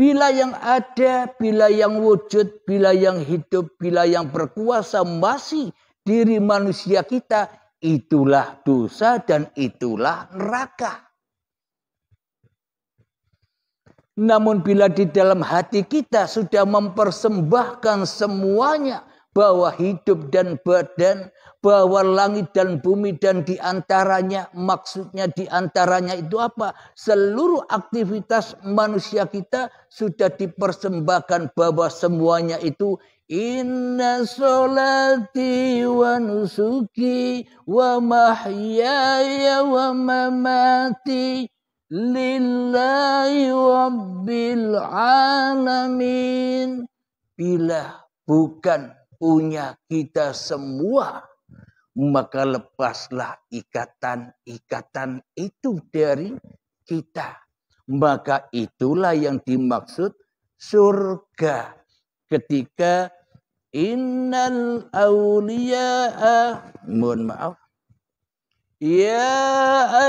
Bila yang ada, bila yang wujud, bila yang hidup, bila yang berkuasa masih diri manusia kita, itulah dosa dan itulah neraka. Namun bila di dalam hati kita sudah mempersembahkan semuanya, bahwa hidup dan badan, bahwa langit dan bumi dan diantaranya, maksudnya diantaranya itu apa? Seluruh aktivitas manusia kita sudah dipersembahkan bahwa semuanya itu inna sholati wa nusuki wa mahyaya wa mamati lillahi rabbil alamin. Bila bukan punya kita semua, maka lepaslah ikatan-ikatan itu dari kita. Maka itulah yang dimaksud surga. Ketika innal awliya'a, mohon maaf, ya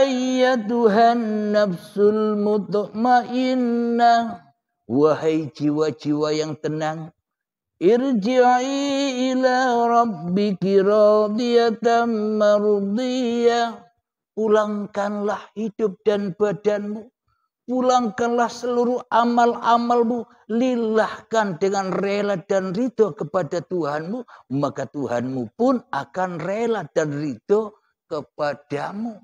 ayyatuhan nafsul mutmainnah, wahai jiwa-jiwa yang tenang, irji'i ila rabbiki radiyatan mardiyah. Pulangkanlah hidup dan badanmu. Pulangkanlah seluruh amal-amalmu. Lilahkan dengan rela dan ridho kepada Tuhanmu. Maka Tuhanmu pun akan rela dan ridho kepadamu.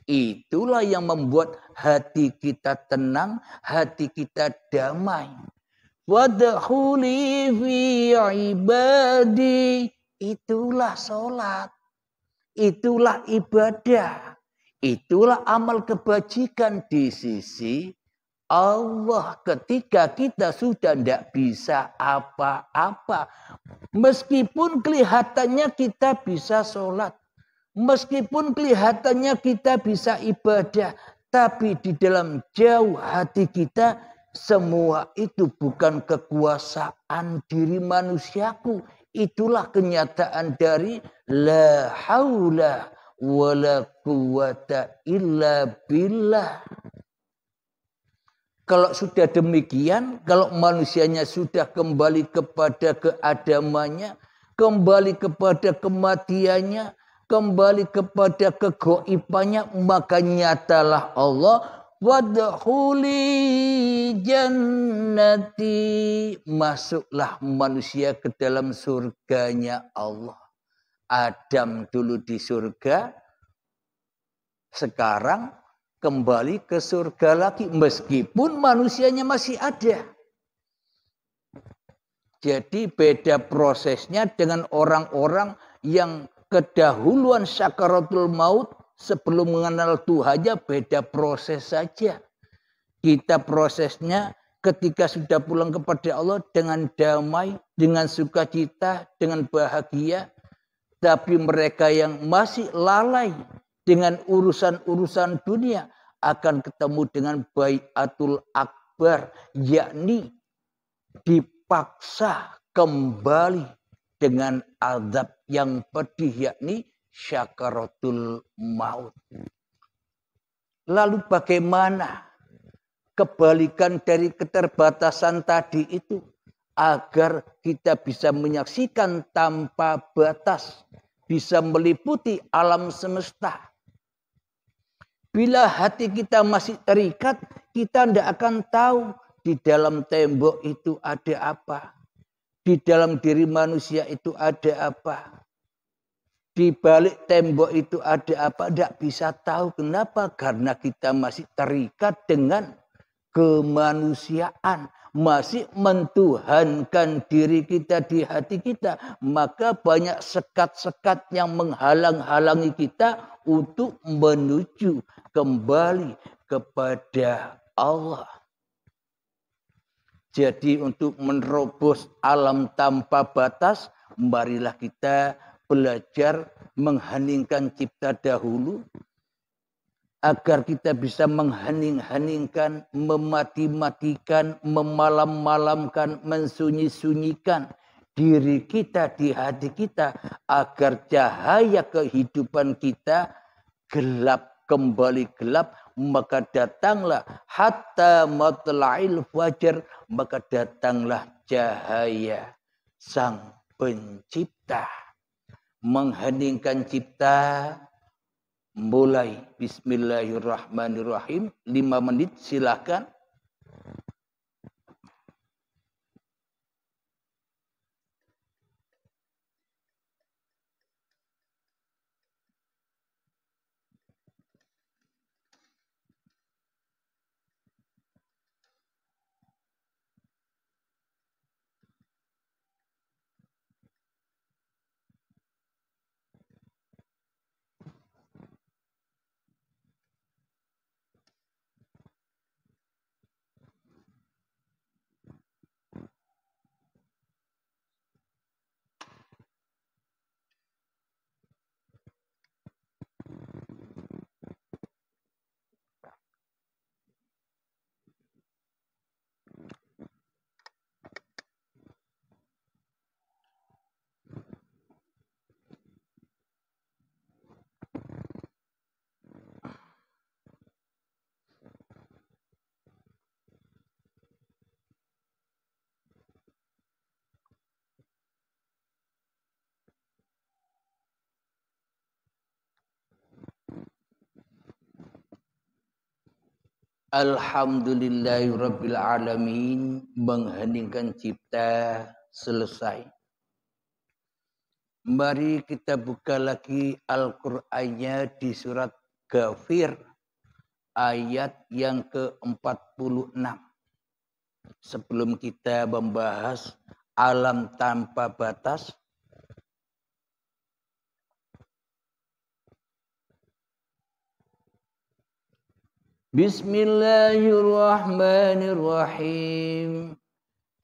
Itulah yang membuat hati kita tenang, hati kita damai. Wadkhuli fi ibadi. Itulah sholat. Itulah ibadah. Itulah amal kebajikan di sisi Allah. Ketika kita sudah tidak bisa apa-apa. Meskipun kelihatannya kita bisa sholat. Meskipun kelihatannya kita bisa ibadah. Tapi di dalam jauh hati kita, semua itu bukan kekuasaan diri manusiaku. Itulah kenyataan dari la haula wa la quwata illa billah. Kalau sudah demikian, kalau manusianya sudah kembali kepada keadamannya, kembali kepada kematiannya, kembali kepada kegoibannya, maka nyatalah Allah, wadkhuli jannati. Masuklah manusia ke dalam surganya Allah. Adam dulu di surga, sekarang kembali ke surga lagi. Meskipun manusianya masih ada. Jadi beda prosesnya dengan orang-orang yang kedahuluan sakaratul maut. Sebelum mengenal Tuhannya beda proses saja. Kita prosesnya ketika sudah pulang kepada Allah dengan damai, dengan sukacita, dengan bahagia. Tapi mereka yang masih lalai dengan urusan-urusan dunia akan ketemu dengan baiatul akbar. Yakni dipaksa kembali dengan azab yang pedih, yakni syakaratul maut. Lalu bagaimana kebalikan dari keterbatasan tadi itu agar kita bisa menyaksikan tanpa batas, bisa meliputi alam semesta? Bila hati kita masih terikat, kita tidak akan tahu di dalam tembok itu ada apa, di dalam diri manusia itu ada apa. Di balik tembok itu ada apa? Tidak bisa tahu. Kenapa? Karena kita masih terikat dengan kemanusiaan. Masih mentuhankan diri kita di hati kita. Maka banyak sekat-sekat yang menghalang-halangi kita untuk menuju kembali kepada Allah. Jadi untuk menerobos alam tanpa batas, marilah kita belajar mengheningkan cipta dahulu agar kita bisa menghening-heningkan, memati-matikan, memalam-malamkan, mensunyi-sunyikan diri kita di hati kita agar cahaya kehidupan kita gelap, kembali gelap, maka datanglah hatta matla'il fajar, maka datanglah cahaya Sang Pencipta. Mengheningkan cipta, mulai bismillahirrahmanirrahim, 5 menit silakan. Alhamdulillahirabbil alamin, mengheningkan cipta selesai. Mari kita buka lagi Al-Qur'annya di surat Ghafir ayat yang ke-46. Sebelum kita membahas alam tanpa batas, Bismillahirrahmanirrahim.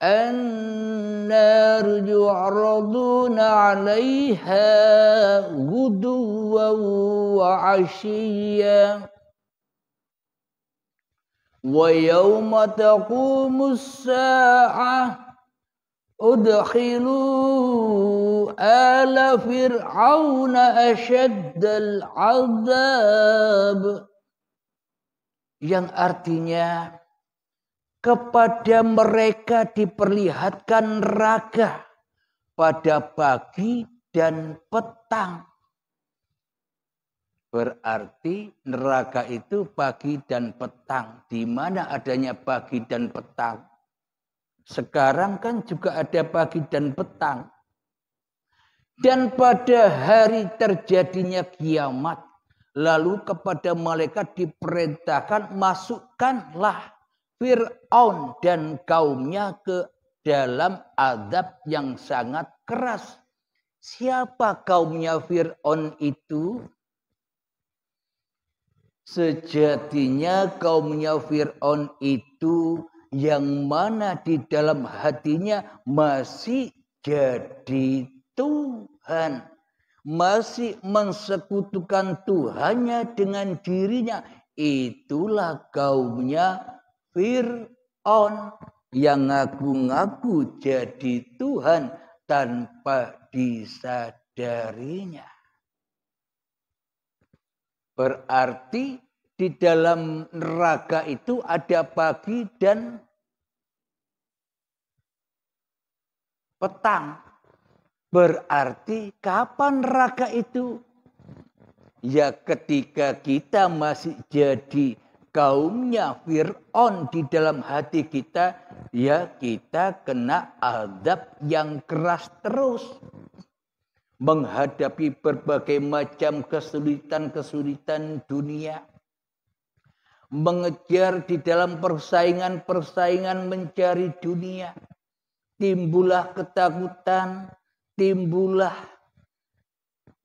An-nar yu'raduna 'alaiha ghuduwan wa 'ashiyyan wa yawma taqumus sa'ah udkhilu ala fir'auna asyaddal 'adzab. Yang artinya kepada mereka diperlihatkan neraka pada pagi dan petang. Berarti neraka itu pagi dan petang. Di mana adanya pagi dan petang? Sekarang kan juga ada pagi dan petang. Dan pada hari terjadinya kiamat, lalu kepada malaikat diperintahkan, masukkanlah Fir'aun dan kaumnya ke dalam azab yang sangat keras. Siapa kaumnya Fir'aun itu? Sejatinya kaumnya Fir'aun itu yang mana di dalam hatinya masih jadi Tuhan. Masih mensekutukan Tuhannya dengan dirinya. Itulah kaumnya Fir'aun yang ngaku-ngaku jadi Tuhan tanpa disadarinya. Berarti di dalam neraka itu ada pagi dan petang. Berarti kapan neraka itu? Ya ketika kita masih jadi kaumnya Fir'aun di dalam hati kita, ya kita kena azab yang keras terus. Menghadapi berbagai macam kesulitan-kesulitan dunia. Mengejar di dalam persaingan-persaingan mencari dunia. Timbullah ketakutan, timbullah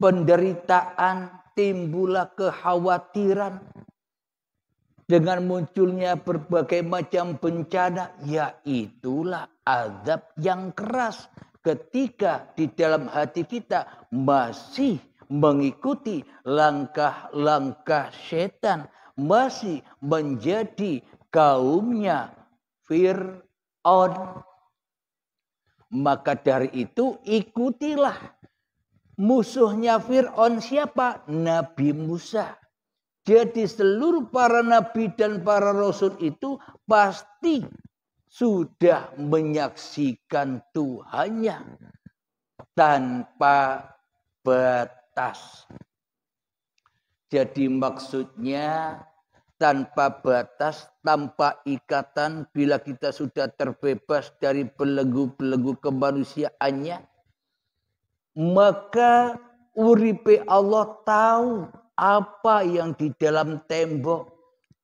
penderitaan, timbullah kekhawatiran. Dengan munculnya berbagai macam bencana, ya itulah azab yang keras. Ketika di dalam hati kita masih mengikuti langkah-langkah setan, masih menjadi kaumnya Fir'aun. Maka dari itu ikutilah musuhnya Fir'aun siapa? Nabi Musa. Jadi seluruh para nabi dan para rasul itu pasti sudah menyaksikan Tuhannya tanpa batas. Jadi maksudnya tanpa batas, tanpa ikatan, bila kita sudah terbebas dari belenggu-belenggu kemanusiaannya, maka uripe Allah tahu apa yang di dalam tembok,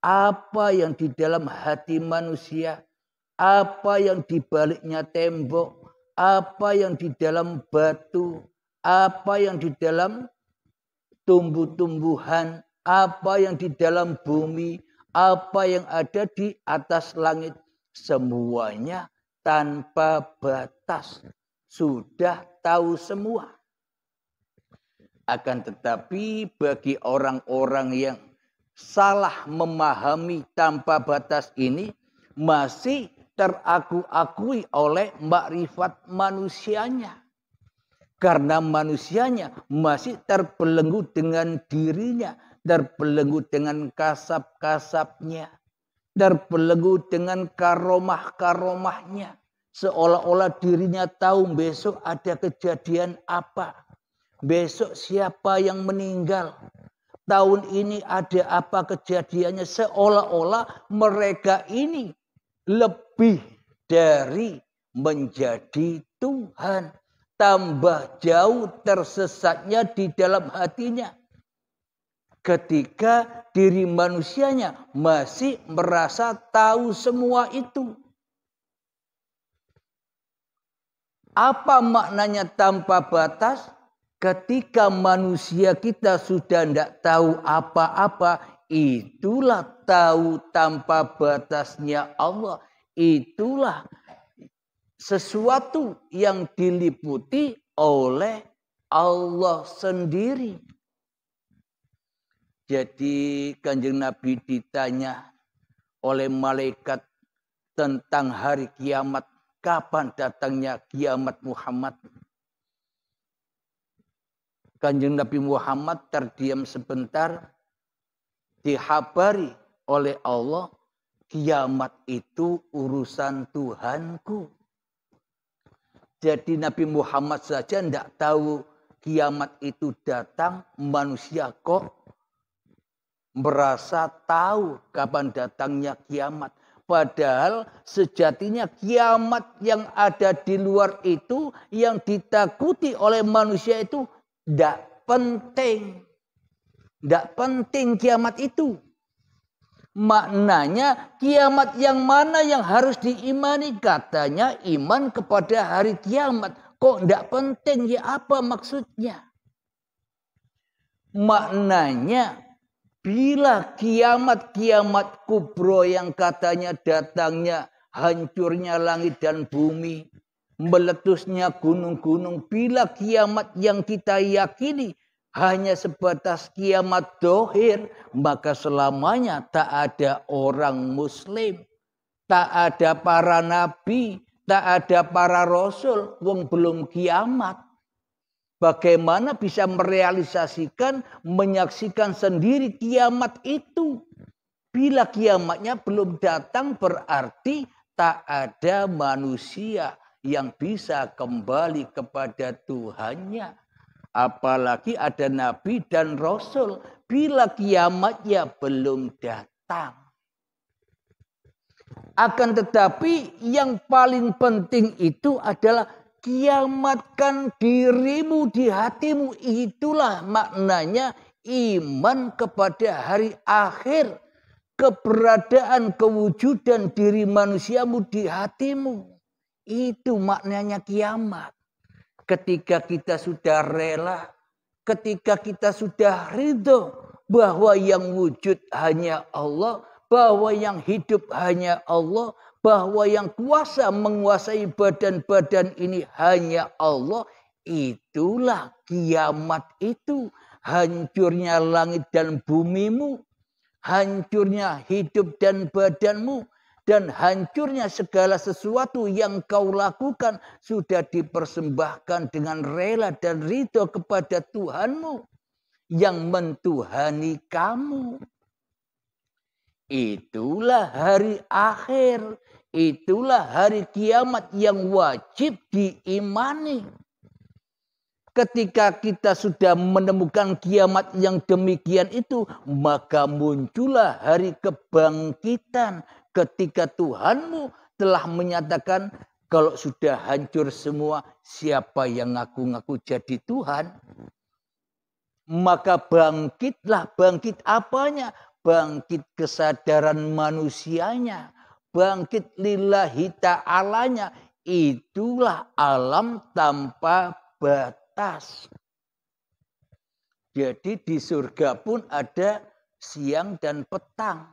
apa yang di dalam hati manusia, apa yang di baliknya tembok, apa yang di dalam batu, apa yang di dalam tumbuh-tumbuhan, apa yang di dalam bumi, apa yang ada di atas langit. Semuanya tanpa batas. Sudah tahu semua. Akan tetapi bagi orang-orang yang salah memahami tanpa batas ini, masih teraku-akui oleh makrifat manusianya. Karena manusianya masih terbelenggu dengan dirinya, terbelenggu dengan kasab-kasabnya, terbelenggu dengan karomah-karomahnya. Seolah-olah dirinya tahu besok ada kejadian apa. Besok siapa yang meninggal. Tahun ini ada apa kejadiannya. Seolah-olah mereka ini lebih dari menjadi Tuhan. Tambah jauh tersesatnya di dalam hatinya. Ketika diri manusianya masih merasa tahu semua itu. Apa maknanya tanpa batas? Ketika manusia kita sudah tidak tahu apa-apa, itulah tahu tanpa batasnya Allah. Itulah sesuatu yang diliputi oleh Allah sendiri. Jadi Kanjeng Nabi ditanya oleh malaikat tentang hari kiamat. Kapan datangnya kiamat Muhammad? Kanjeng Nabi Muhammad terdiam sebentar. Dihabari oleh Allah. Kiamat itu urusan Tuhanku. Jadi Nabi Muhammad saja tidak tahu kiamat itu datang. Manusia kok merasa tahu kapan datangnya kiamat. Padahal sejatinya kiamat yang ada di luar itu, yang ditakuti oleh manusia itu tidak penting. Tidak penting kiamat itu. Maknanya kiamat yang mana yang harus diimani? Katanya iman kepada hari kiamat. Kok tidak penting? Ya apa maksudnya? Maknanya bila kiamat-kiamat kubro yang katanya datangnya hancurnya langit dan bumi, meletusnya gunung-gunung. Bila kiamat yang kita yakini hanya sebatas kiamat dohir, maka selamanya tak ada orang muslim. Tak ada para nabi, tak ada para rasul, wong belum kiamat. Bagaimana bisa merealisasikan, menyaksikan sendiri kiamat itu? Bila kiamatnya belum datang berarti tak ada manusia yang bisa kembali kepada Tuhannya. Apalagi ada nabi dan rasul bila kiamatnya belum datang. Akan tetapi yang paling penting itu adalah kiamatkan dirimu di hatimu. Itulah maknanya iman kepada hari akhir. Keberadaan, kewujudan diri manusiamu di hatimu. Itu maknanya kiamat. Ketika kita sudah rela, ketika kita sudah ridho bahwa yang wujud hanya Allah, bahwa yang hidup hanya Allah, bahwa yang kuasa menguasai badan-badan ini hanya Allah, itulah kiamat itu. Hancurnya langit dan bumimu, hancurnya hidup dan badanmu, dan hancurnya segala sesuatu yang kau lakukan sudah dipersembahkan dengan rela dan ridho kepada Tuhanmu yang mentuhani kamu. Itulah hari akhir. Itulah hari kiamat yang wajib diimani. Ketika kita sudah menemukan kiamat yang demikian itu, maka muncullah hari kebangkitan. Ketika Tuhanmu telah menyatakan, kalau sudah hancur semua, siapa yang ngaku-ngaku jadi Tuhan? Maka bangkitlah, bangkit apanya? Bangkit kesadaran manusianya. Bangkit lillahi ta'alanya. Itulah alam tanpa batas. Jadi di surga pun ada siang dan petang.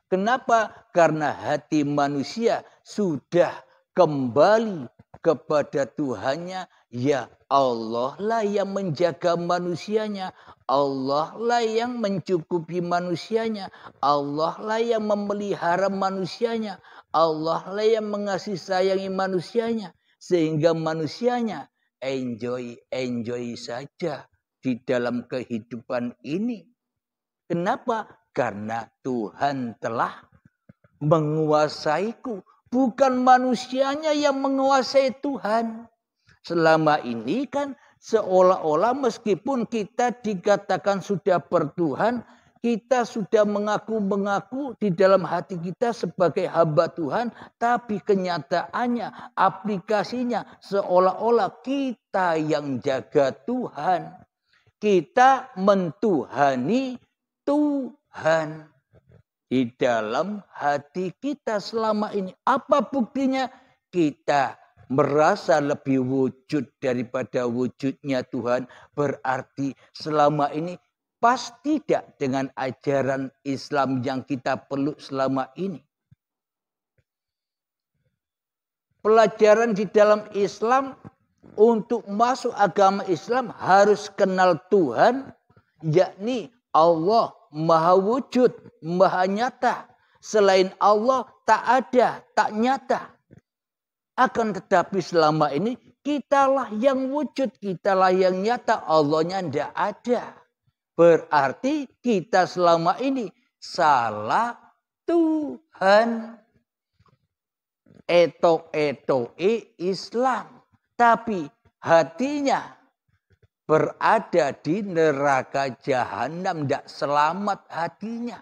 Kenapa? Karena hati manusia sudah kembali kepada Tuhannya. Ya Allah lah yang menjaga manusianya. Allah lah yang mencukupi manusianya. Allah lah yang memelihara manusianya. Allah lah yang mengasihi sayangi manusianya. Sehingga manusianya enjoy saja di dalam kehidupan ini. Kenapa? Karena Tuhan telah menguasaiku. Bukan manusianya yang menguasai Tuhan. Selama ini kan seolah-olah meskipun kita dikatakan sudah bertuhan, kita sudah mengaku-mengaku di dalam hati kita sebagai hamba Tuhan, tapi kenyataannya, aplikasinya seolah-olah kita yang jaga Tuhan. Kita mentuhani Tuhan di dalam hati kita selama ini. Apa buktinya? Kita merasa lebih wujud daripada wujudnya Tuhan. Berarti selama ini pas tidak dengan ajaran Islam yang kita peluk selama ini. Pelajaran di dalam Islam, untuk masuk agama Islam harus kenal Tuhan, yakni Allah Maha wujud, maha nyata. Selain Allah tak ada, tak nyata. Akan tetapi selama ini kitalah yang wujud, kitalah yang nyata, Allahnya tidak ada. Berarti kita selama ini salah Tuhan. Etok-etoke Islam. Tapi hatinya berada di neraka jahanam, tidak selamat hatinya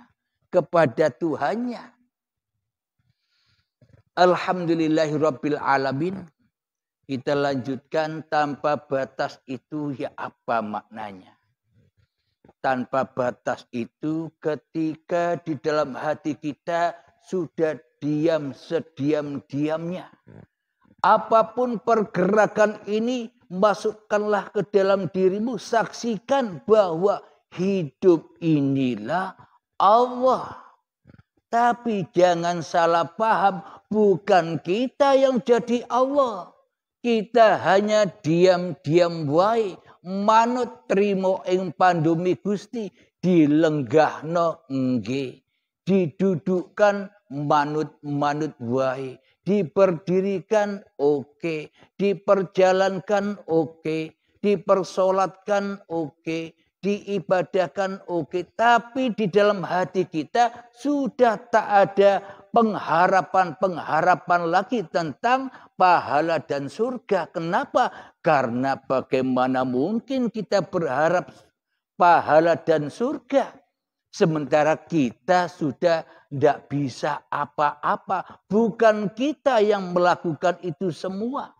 kepada Tuhannya. Alhamdulillahirabbil alamin. Kita lanjutkan, tanpa batas itu ya apa maknanya? Tanpa batas itu ketika di dalam hati kita sudah diam sediam-diamnya. Apapun pergerakan ini, masukkanlah ke dalam dirimu. Saksikan bahwa hidup inilah Allah. Tapi jangan salah paham. Bukan kita yang jadi Allah. Kita hanya diam-diam wae. Manut trimo ing pandumi Gusti. Dilenggahno nggih. Didudukkan manut-manut wae. Diperdirikan oke, diperjalankan oke, dipersolatkan oke, diibadahkan oke. Tapi di dalam hati kita sudah tak ada pengharapan lagi tentang pahala dan surga. Kenapa? Karena bagaimana mungkin kita berharap pahala dan surga sementara kita sudah tidak bisa apa-apa. Bukan kita yang melakukan itu semua.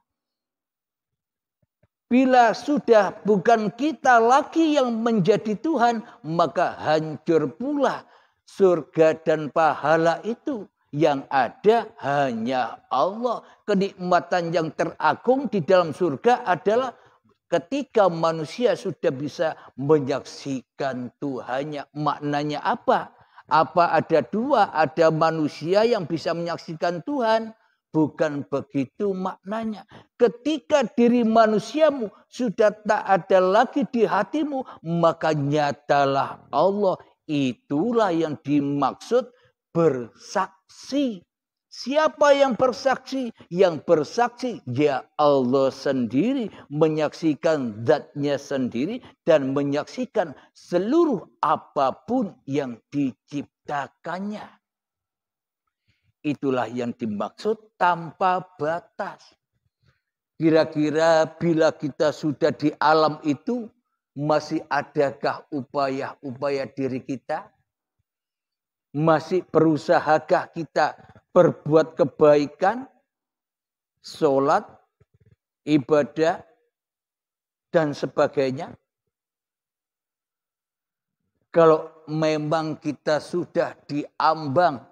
Bila sudah bukan kita lagi yang menjadi Tuhan, maka hancur pula surga dan pahala itu. Yang ada hanya Allah. Kenikmatan yang teragung di dalam surga adalah ketika manusia sudah bisa menyaksikan Tuhannya. Maknanya apa? Apa ada dua? Ada manusia yang bisa menyaksikan Tuhan? Bukan begitu maknanya. Ketika diri manusiamu sudah tak ada lagi di hatimu, maka nyatalah Allah. Itulah yang dimaksud bersaksi. Siapa yang bersaksi? Yang bersaksi ya Allah sendiri, menyaksikan zatnya sendiri dan menyaksikan seluruh apapun yang diciptakan. menciptakannya. Itulah yang dimaksud tanpa batas. Kira-kira bila kita sudah di alam itu, masih adakah upaya-upaya diri kita? Masih berusahakah kita berbuat kebaikan, sholat, ibadah, dan sebagainya? Kalau memang kita sudah diambang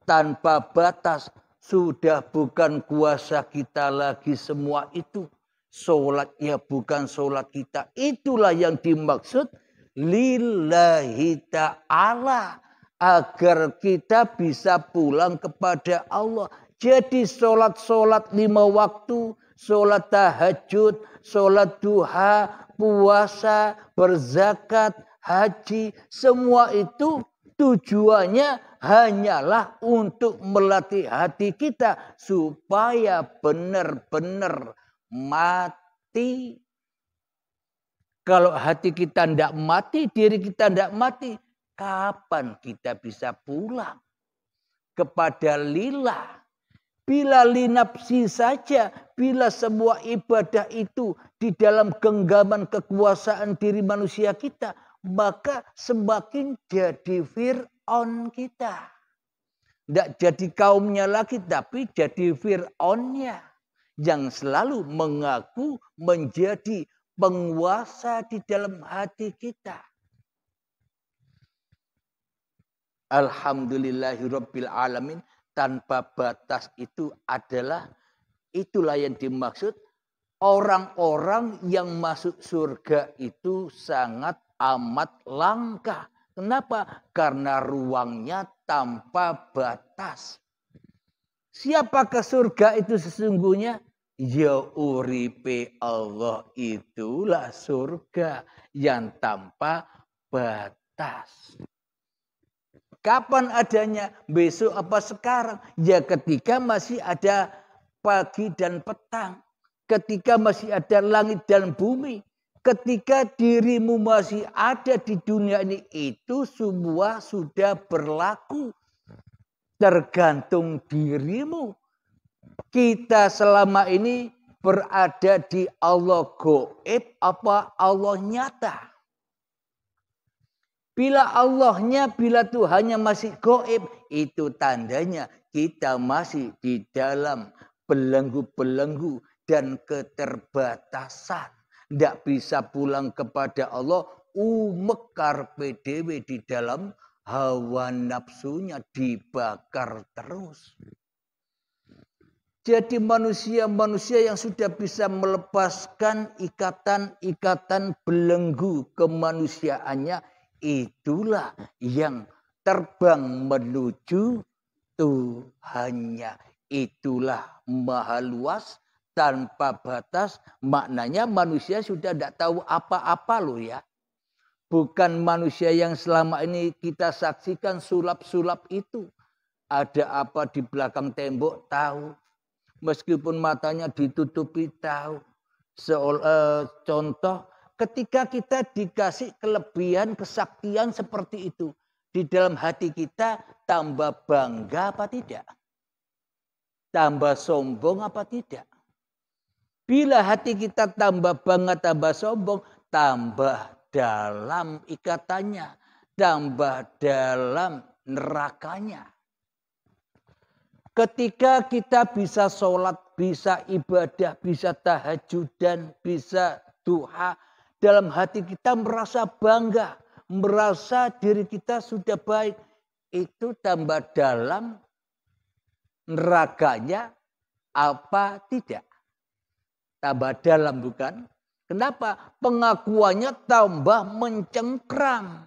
tanpa batas, sudah bukan kuasa kita lagi semua itu. Sholat ya bukan sholat kita. Itulah yang dimaksud lillahi ta'ala. Agar kita bisa pulang kepada Allah. Jadi sholat-sholat 5 waktu, sholat tahajud, sholat duha, puasa, berzakat, haji. Semua itu tujuannya hanyalah untuk melatih hati kita. Supaya benar-benar mati. Kalau hati kita tidak mati, diri kita tidak mati. Kapan kita bisa pulang kepada lillah? Bila linapsi saja, bila semua ibadah itu di dalam genggaman kekuasaan diri manusia kita, maka semakin jadi Fir'aun kita. Tidak jadi kaumnya lagi, tapi jadi Fir'aunnya. Yang selalu mengaku menjadi penguasa di dalam hati kita. Alhamdulillahirabbil alamin. Tanpa batas itu adalah, itulah yang dimaksud orang-orang yang masuk surga itu sangat amat langka. Kenapa? Karena ruangnya tanpa batas. Siapakah surga itu sesungguhnya? Ya uripe Allah, itulah surga yang tanpa batas. Kapan adanya? Besok apa sekarang? Ya ketika masih ada pagi dan petang. Ketika masih ada langit dan bumi. Ketika dirimu masih ada di dunia ini. Itu semua sudah berlaku. Tergantung dirimu. Kita selama ini berada di Allah gaib apa Allah nyata? Bila Allahnya, bila Tuhannya masih gaib, itu tandanya kita masih di dalam belenggu-belenggu dan keterbatasan. Tidak bisa pulang kepada Allah, umekar PDW di dalam hawa nafsunya dibakar terus. Jadi manusia-manusia yang sudah bisa melepaskan ikatan-ikatan belenggu kemanusiaannya, itulah yang terbang menuju Tuhannya. Itulah maha luas tanpa batas. Maknanya manusia sudah tidak tahu apa-apa loh ya. Bukan manusia yang selama ini kita saksikan sulap-sulap itu. Ada apa di belakang tembok tahu. Meskipun matanya ditutupi tahu. Contoh. Ketika kita dikasih kelebihan, kesaktian seperti itu. Di dalam hati kita tambah bangga apa tidak? Tambah sombong apa tidak? Bila hati kita tambah bangga, tambah sombong, tambah dalam ikatannya. Tambah dalam nerakanya. Ketika kita bisa sholat, bisa ibadah, bisa tahajudan, bisa duha. Dalam hati kita merasa bangga, merasa diri kita sudah baik. Itu tambah dalam nerakanya apa tidak? Tambah dalam bukan? Kenapa? Pengakuannya tambah mencengkram.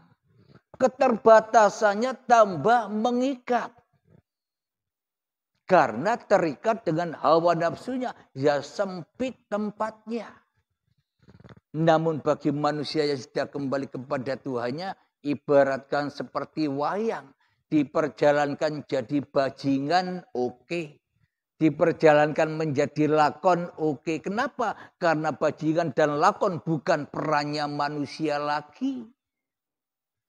Keterbatasannya tambah mengikat. Karena terikat dengan hawa nafsunya, ya sempit tempatnya. Namun bagi manusia yang sudah kembali kepada Tuhannya, ibaratkan seperti wayang. Diperjalankan jadi bajingan, oke. Diperjalankan menjadi lakon, oke. Kenapa? Karena bajingan dan lakon bukan perannya manusia lagi.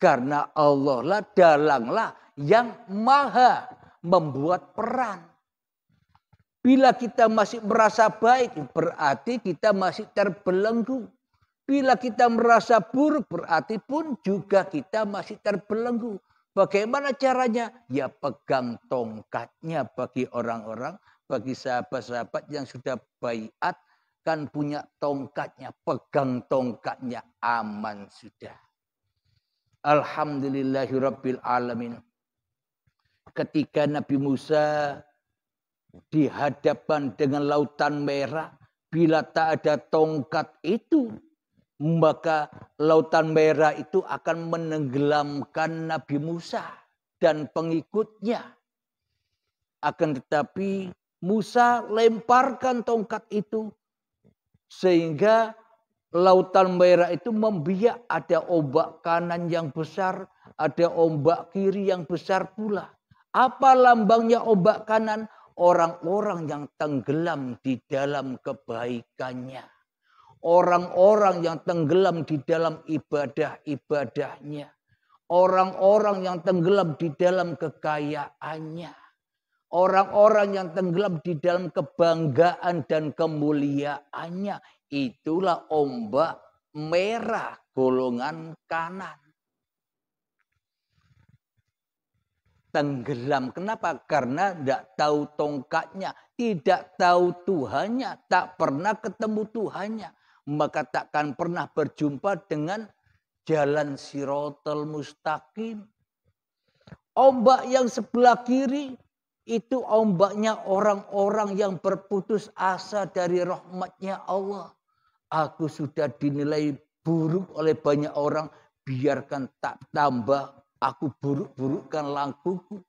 Karena Allah lah, dalanglah yang maha membuat peran. Bila kita masih merasa baik, berarti kita masih terbelenggu. Bila kita merasa buruk, berarti pun juga kita masih terbelenggu. Bagaimana caranya? Ya pegang tongkatnya bagi orang-orang, bagi sahabat-sahabat yang sudah baiat, kan punya tongkatnya, pegang tongkatnya, aman sudah. Alhamdulillahirabbil alamin. Ketika Nabi Musa dihadapkan dengan lautan merah, bila tak ada tongkat itu, maka lautan merah itu akan menenggelamkan Nabi Musa dan pengikutnya. Akan tetapi Musa lemparkan tongkat itu sehingga lautan merah itu membiak, ada ombak kanan yang besar, ada ombak kiri yang besar pula. Apa lambangnya ombak kanan? Orang-orang yang tenggelam di dalam kebaikannya. Orang-orang yang tenggelam di dalam ibadah-ibadahnya. Orang-orang yang tenggelam di dalam kekayaannya. Orang-orang yang tenggelam di dalam kebanggaan dan kemuliaannya. Itulah ombak merah golongan kanan. Tenggelam. Kenapa? Karena tidak tahu tongkatnya. Tidak tahu Tuhannya. Tak pernah ketemu Tuhannya. Maka takkan pernah berjumpa dengan jalan Shiratal Mustaqim. Ombak yang sebelah kiri itu ombaknya orang-orang yang berputus asa dari rahmatnya Allah. Aku sudah dinilai buruk oleh banyak orang. Biarkan tak tambah. Aku buruk-burukkan lakuku.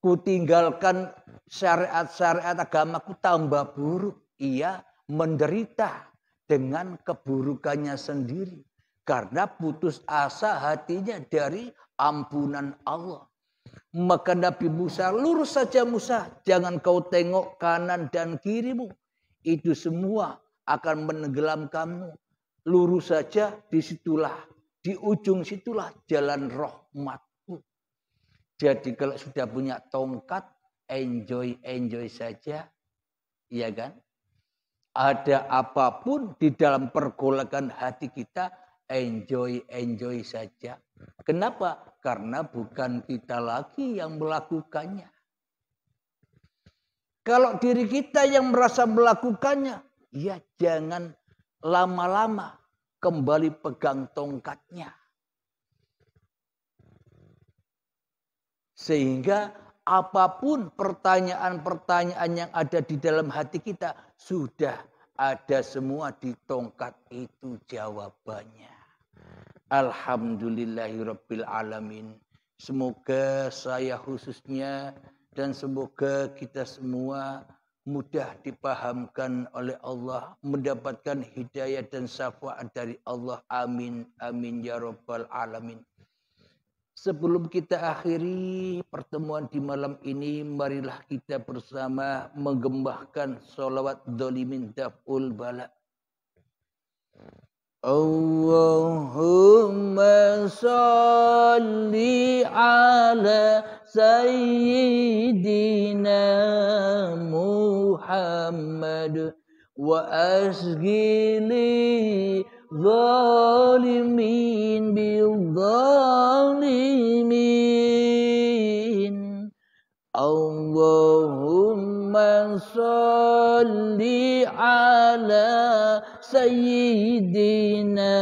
Ku tinggalkan syariat-syariat agamaku tambah buruk. Ia menderita dengan keburukannya sendiri. Karena putus asa hatinya dari ampunan Allah. Maka Nabi Musa, lurus saja Musa. Jangan kau tengok kanan dan kirimu. Itu semua akan menenggelamkanmu. Lurus saja, disitulah, di ujung situlah jalan rahmatku. Jadi kalau sudah punya tongkat, enjoy saja. Iya kan? Ada apapun di dalam pergolakan hati kita, enjoy saja. Kenapa? Karena bukan kita lagi yang melakukannya. Kalau diri kita yang merasa melakukannya, ya jangan lama-lama kembali pegang tongkatnya. Sehingga apapun pertanyaan-pertanyaan yang ada di dalam hati kita, sudah ada semua di tongkat itu jawabannya. Alhamdulillahirabbil alamin. Semoga saya khususnya dan semoga kita semua mudah dipahamkan oleh Allah, mendapatkan hidayah dan syafaat dari Allah. Amin, amin ya rabbal alamin. Sebelum kita akhiri pertemuan di malam ini, marilah kita bersama menggembahkan sholawat dolimin daf'ul bala. Allahumma salli ala sayyidina Muhammad wa asghili zalimin bil zalimin. Allahumma salli ala sayyidina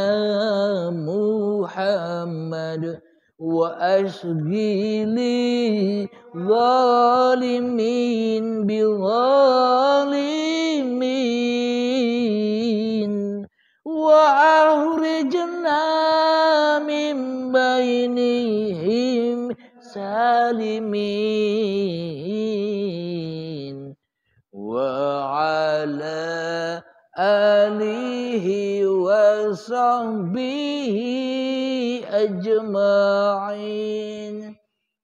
Muhammad wa asghili zalimin bil zalimin wa ahrijna min bainihim salimin wa ala alihi wa sahbihi ajma'in.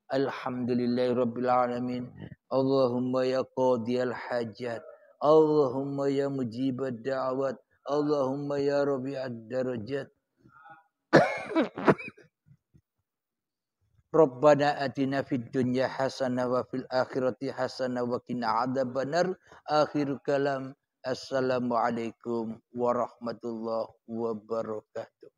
Alhamdulillahirabbil alamin. Allahumma ya qadiyal hajat, Allahumma ya mujibad da'wat, Allahumma ya rabi'ad darajat. Rabbana atina fid dunya hasanah wa fil akhirati hasanah wa qina adzabannar. Akhir kalam. Assalamualaikum warahmatullahi wabarakatuh.